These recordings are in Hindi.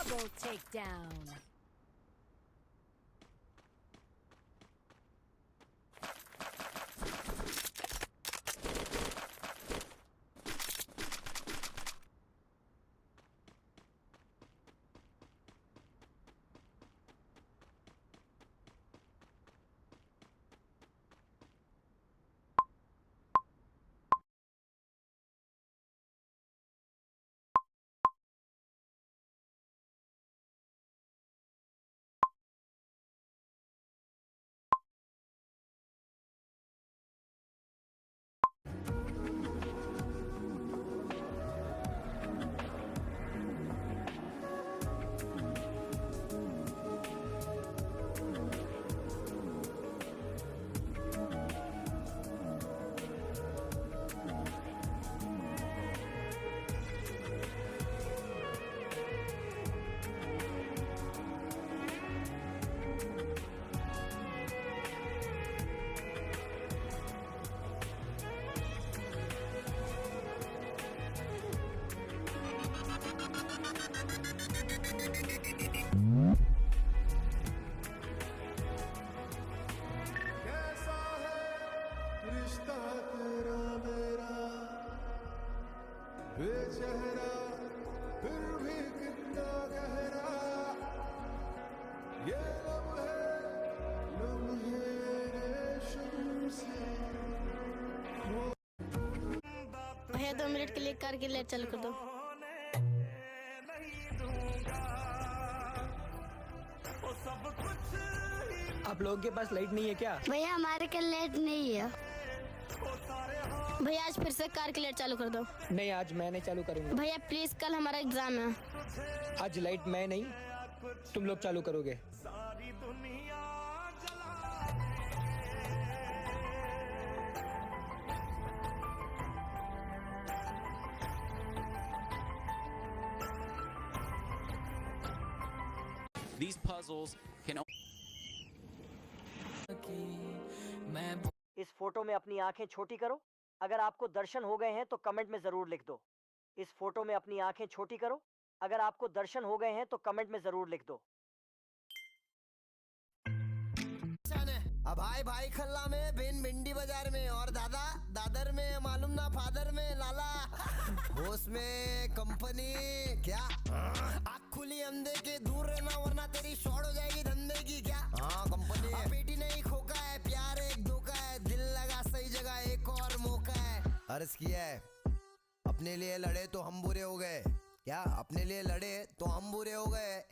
Double takedown. कैसा है रिश्ता तेरा मेरा, बेचेहरा फिर भी कितना गहरा, ये लम्हे रेशम से। भैया 2 मिनट के लिए कार की लाइट चालू कर दो। आप लोगों के पास लाइट नहीं है क्या? भैया हमारे के लाइट नहीं है। भैया आज फिर से कार की लाइट चालू कर दो। नहीं, आज मैं नहीं चालू करूंगा। भैया प्लीज, कल हमारा एग्जाम है। आज लाइट मैं नहीं, तुम लोग चालू करोगे। These puzzles can इस फोटो में अपनी आंखें छोटी करो। अगर आपको दर्शन हो गए हैं तो कमेंट में जरूर लिख दो। इस फोटो में अपनी आंखें छोटी करो। अगर आपको दर्शन हो गए हैं तो कमेंट में जरूर लिख दो। अब भाई खल्ला में, बिन भिंडी बाजार में, और दादा दादर में, मालूम ना फादर में, लाला होश में, कंपनी क्या आँख खुली अंधे के, दूर रहना वरना तेरी शॉर्ट हो जाएगी धंधे की। क्या हाँ कंपनी है। बेटी नहीं खोका है, प्यार एक धोखा है, दिल लगा सही जगह एक और मौका है। अर्ज किया है अपने लिए लड़े तो हम बुरे हो गए। क्या अपने लिए लड़े तो हम बुरे हो गए?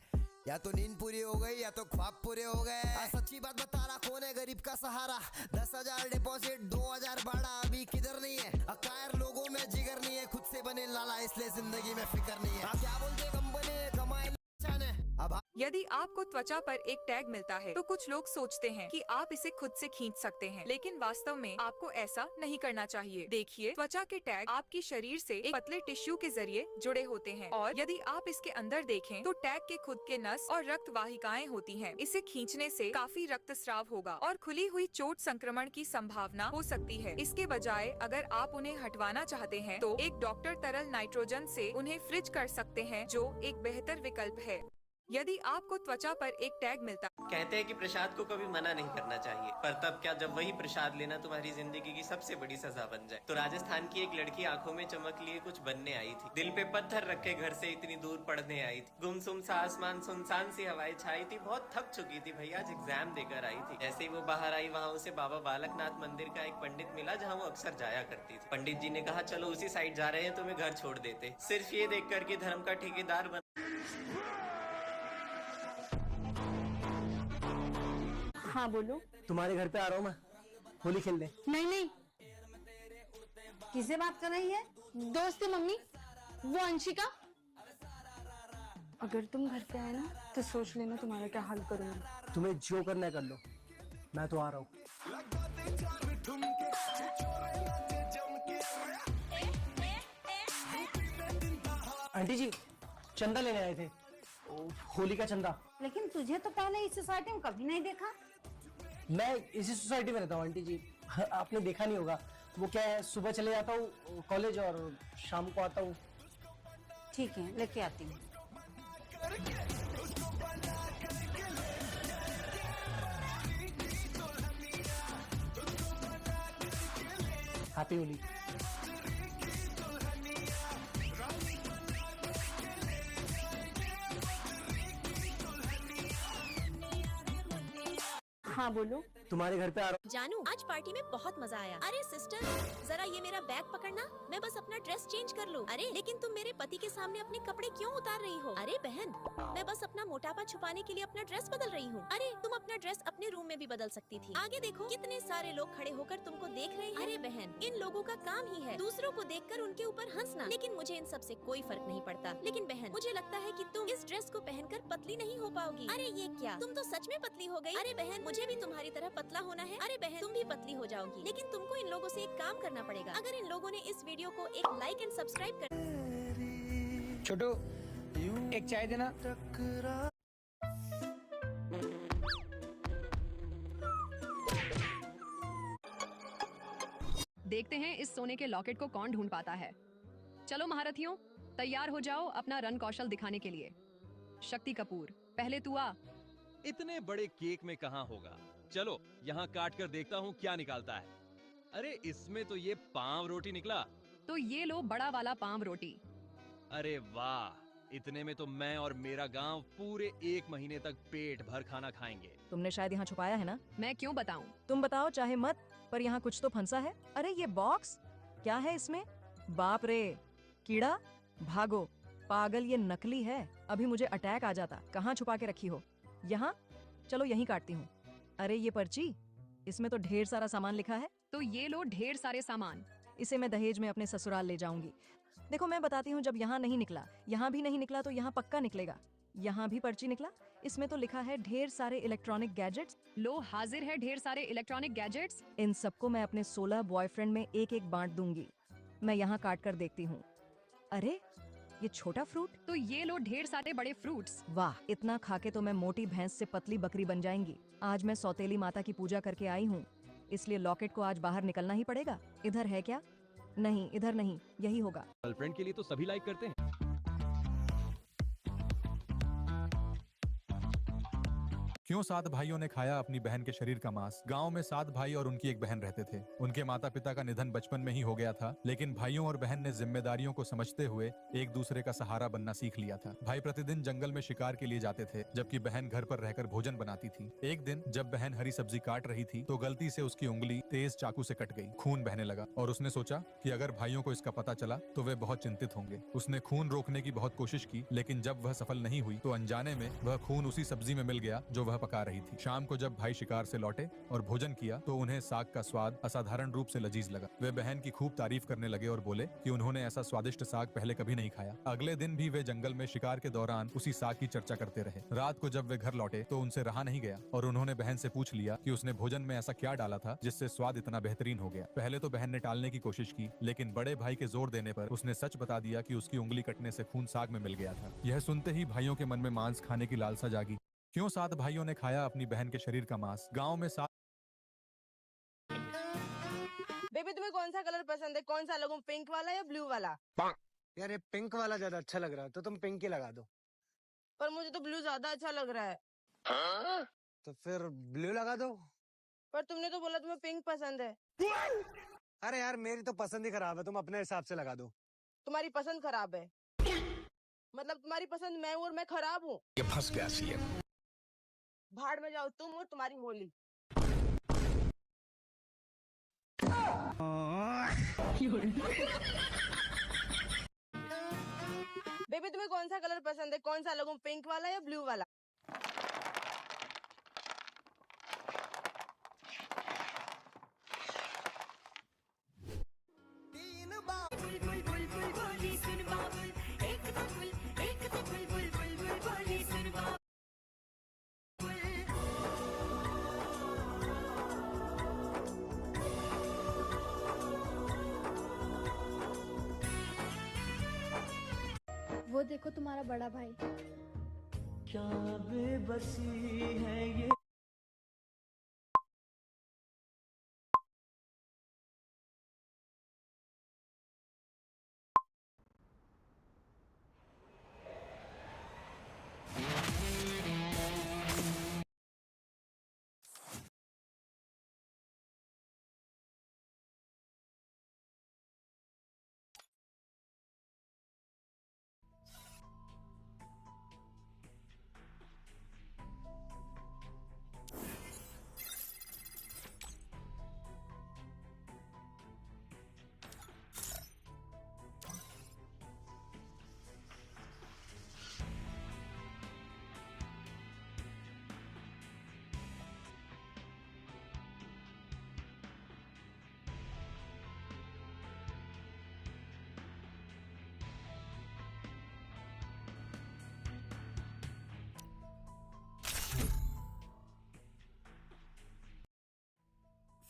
या तो नींद पूरी हो गई या तो ख्वाब पूरे हो गए। सच्ची बात बता रहा, कौन है गरीब का सहारा? 10,000 डिपॉजिट 2,000 भाड़ा, अभी किधर नहीं है। अकायर लोगों में जिगर नहीं है, खुद से बने लाला इसलिए जिंदगी में फिक्र नहीं है। क्या बोलते कंपनी कमाए ने। अब यदि आपको त्वचा पर एक टैग मिलता है तो कुछ लोग सोचते हैं कि आप इसे खुद से खींच सकते हैं, लेकिन वास्तव में आपको ऐसा नहीं करना चाहिए। देखिए, त्वचा के टैग आपकी शरीर से एक पतले टिश्यू के जरिए जुड़े होते हैं और यदि आप इसके अंदर देखें तो टैग के खुद के नस और रक्त वाहिकाएं होती हैं। इसे खींचने से काफी रक्तस्राव होगा और खुली हुई चोट संक्रमण की संभावना हो सकती है। इसके बजाय अगर आप उन्हें हटवाना चाहते हैं तो एक डॉक्टर तरल नाइट्रोजन से उन्हें फ्रिज कर सकते हैं, जो एक बेहतर विकल्प है। यदि आपको त्वचा पर एक टैग मिलता। कहते हैं कि प्रसाद को कभी मना नहीं करना चाहिए, पर तब क्या जब वही प्रसाद लेना तुम्हारी जिंदगी की सबसे बड़ी सजा बन जाए। तो राजस्थान की एक लड़की आंखों में चमक लिए कुछ बनने आई थी। दिल पे पत्थर रखे घर से इतनी दूर पढ़ने आई थी। गुमसुम सा आसमान, सुनसान सी हवाएं छाई थी। बहुत थक चुकी थी भैया, आज एग्जाम देकर आई थी। जैसे ही वो बाहर आई, वहाँ उसे बाबा बालकनाथ मंदिर का एक पंडित मिला जहाँ वो अक्सर जाया करती थी। पंडित जी ने कहा चलो उसी साइड जा रहे हैं, तुम्हें घर छोड़ देते। सिर्फ ये देख कर के धर्म का ठेकेदार बन। हाँ बोलो। तुम्हारे घर पे आ रहा हूँ मैं, होली खेलने। नहीं। किससे बात कर रही है? दोस्त है मम्मी, वो अंशिका। अगर तुम घर पे आए ना तो सोच लेना तुम्हारा क्या हाल करूंगी। तुम्हें जो करना है कर लो, मैं तो आ रहा हूँ। आंटी जी चंदा लेने आए थे, होली का चंदा। लेकिन तुझे तो पहले इस सोसाइटी में कभी नहीं देखा। मैं इसी सोसाइटी में रहता हूँ आंटी जी, आपने देखा नहीं होगा। वो क्या है, सुबह चले जाता हूँ कॉलेज और शाम को आता हूँ। ठीक है, लेके आती हूँ। हैप्पी होली। हाँ बोलो। तुम्हारे घर पे आ रहा जानू आज पार्टी में बहुत मजा आया। अरे सिस्टर जरा ये मेरा बैग पकड़ना, मैं बस अपना ड्रेस चेंज कर लूं। अरे लेकिन तुम मेरे पति के सामने अपने कपड़े क्यों उतार रही हो? अरे बहन मैं बस अपना मोटापा छुपाने के लिए अपना ड्रेस बदल रही हूँ। अरे तुम अपना ड्रेस अपने रूम में भी बदल सकती थी। आगे देखो कितने सारे लोग खड़े होकर तुमको देख रहे हैं। अरे बहन इन लोगों का काम ही है दूसरों को देखकर उनके ऊपर हंसना, लेकिन मुझे इन सब से कोई फर्क नहीं पड़ता। लेकिन बहन मुझे लगता है कि तुम इस ड्रेस को पहनकर पतली नहीं हो पाओगी। अरे ये क्या, तुम तो सच में पतली हो गई। अरे बहन मुझे भी तुम्हारी तरह पतला होना है। अरे बहन तुम भी पतली हो जाओगी, लेकिन तुमको इन लोगों से एक काम करना पड़ेगा। अगर इन लोगों ने इस वीडियो को एक लाइक एंड सब्सक्राइब कर छोटू एक चाय देना। देखते हैं इस सोने के लॉकेट को कौन ढूंढ पाता है। चलो महारथियों तैयार हो जाओ अपना रन कौशल दिखाने के लिए। शक्ति कपूर पहले तू आ। इतने बड़े केक में कहाँ होगा, चलो यहाँ काट कर देखता हूँ क्या निकालता है। अरे इसमें तो ये पाव रोटी निकला। तो ये लो बड़ा वाला पाव रोटी। अरे वाह, इतने में तो मैं और मेरा गांव पूरे 1 महीने तक पेट भर खाना खाएंगे। तुमने शायद यहाँ छुपाया है ना? मैं क्यों बताऊं? तुम बताओ चाहे मत, पर यहाँ कुछ तो फंसा है। अरे ये बॉक्स क्या है इसमें? बाप रे, कीड़ा। भागो पागल, ये नकली है। अभी मुझे अटैक आ जाता। कहाँ छुपा के रखी हो? यहाँ? चलो यहीं काटती हूँ। अरे ये पर्ची, इसमें तो ढेर सारा सामान लिखा है। तो ये लो ढेर सारे सामान। इसे मैं दहेज में अपने ससुराल ले जाऊंगी। देखो मैं बताती हूँ, जब यहाँ नहीं निकला, यहाँ भी नहीं निकला, तो यहाँ पक्का निकलेगा। यहाँ भी पर्ची निकला, इसमें तो लिखा है ढेर सारे इलेक्ट्रॉनिक गैजेट्स। लो हाजिर है ढेर सारे इलेक्ट्रॉनिक गैजेट्स। इन सबको मैं अपने 16 बॉयफ्रेंड में एक एक बांट दूंगी। मैं यहाँ काट कर देखती हूँ। अरे ये छोटा फ्रूट। तो ये लो ढेर सारे बड़े फ्रूट्स। वाह, इतना खाके तो मैं मोटी भैंस से पतली बकरी बन जाएंगी। आज मैं सौतेली माता की पूजा करके आई हूँ, इसलिए लॉकेट को आज बाहर निकलना ही पड़ेगा। इधर है क्या? नहीं इधर नहीं, यही होगा। गर्लफ्रेंड के लिए तो सभी लाइक करते हैं। क्यों 7 भाइयों ने खाया अपनी बहन के शरीर का मांस। गांव में 7 भाई और उनकी एक बहन रहते थे। उनके माता पिता का निधन बचपन में ही हो गया था, लेकिन भाइयों और बहन ने जिम्मेदारियों को समझते हुए एक दूसरे का सहारा बनना सीख लिया था। भाई प्रतिदिन जंगल में शिकार के लिए जाते थे, जबकि बहन घर पर रहकर भोजन बनाती थी। एक दिन जब बहन हरी सब्जी काट रही थी तो गलती से उसकी उंगली तेज चाकू से कट गई। खून बहने लगा और उसने सोचा कि अगर भाइयों को इसका पता चला तो वे बहुत चिंतित होंगे। उसने खून रोकने की बहुत कोशिश की, लेकिन जब वह सफल नहीं हुई तो अनजाने में वह खून उसी सब्जी में मिल गया जो वह पका रही थी। शाम को जब भाई शिकार से लौटे और भोजन किया तो उन्हें साग का स्वाद असाधारण रूप से लजीज लगा। वे बहन की खूब तारीफ करने लगे और बोले कि उन्होंने ऐसा स्वादिष्ट साग पहले कभी नहीं खाया। अगले दिन भी वे जंगल में शिकार के दौरान उसी साग की चर्चा करते रहे। रात को जब वे घर लौटे तो उनसे रहा नहीं गया और उन्होंने बहन से पूछ लिया कि उसने भोजन में ऐसा क्या डाला था जिससे स्वाद इतना बेहतरीन हो गया। पहले तो बहन ने टालने की कोशिश की, लेकिन बड़े भाई के जोर देने पर उसने सच बता दिया कि उसकी उंगली कटने से खून साग में मिल गया था। यह सुनते ही भाइयों के मन में मांस खाने की लालसा जागी। क्यों 7 भाइयों ने खाया अपनी बहन के शरीर का मांस। गांव में 7। बेबी तुम्हें कौन सा कलर पसंद है? कौन सा लगूं, पिंक वाला या ब्लू वाला? यार ये पिंक वाला ज्यादा अच्छा लग रहा है, तो तुम पिंक ही लगा दो। पर मुझे तो ब्लू ज्यादा अच्छा लग रहा है। तो फिर ब्लू लगा दो। पर तुमने तो बोला तुम्हें पिंक पसंद है। अरे यार मेरी तो पसंद ही खराब है, तुम अपने हिसाब से लगा दो। तुम्हारी पसंद खराब है मतलब तुम्हारी पसंद मैं हूँ और मैं खराब हूँ। ये फंस गया सीएम। भाड़ में जाओ तुम और तुम्हारी होली। बेबी तुम्हें कौन सा कलर पसंद है? कौन सा लगूं, पिंक वाला या ब्लू वाला? वो देखो तुम्हारा बड़ा भाई। क्या बेबसी है ये।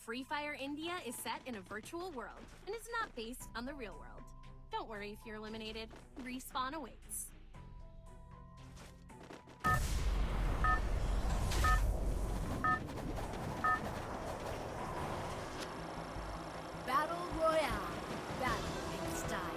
Free Fire India is set in a virtual world and is not based on the real world. Don't worry if you're eliminated. Respawn awaits. Battle Royale. Battle in style.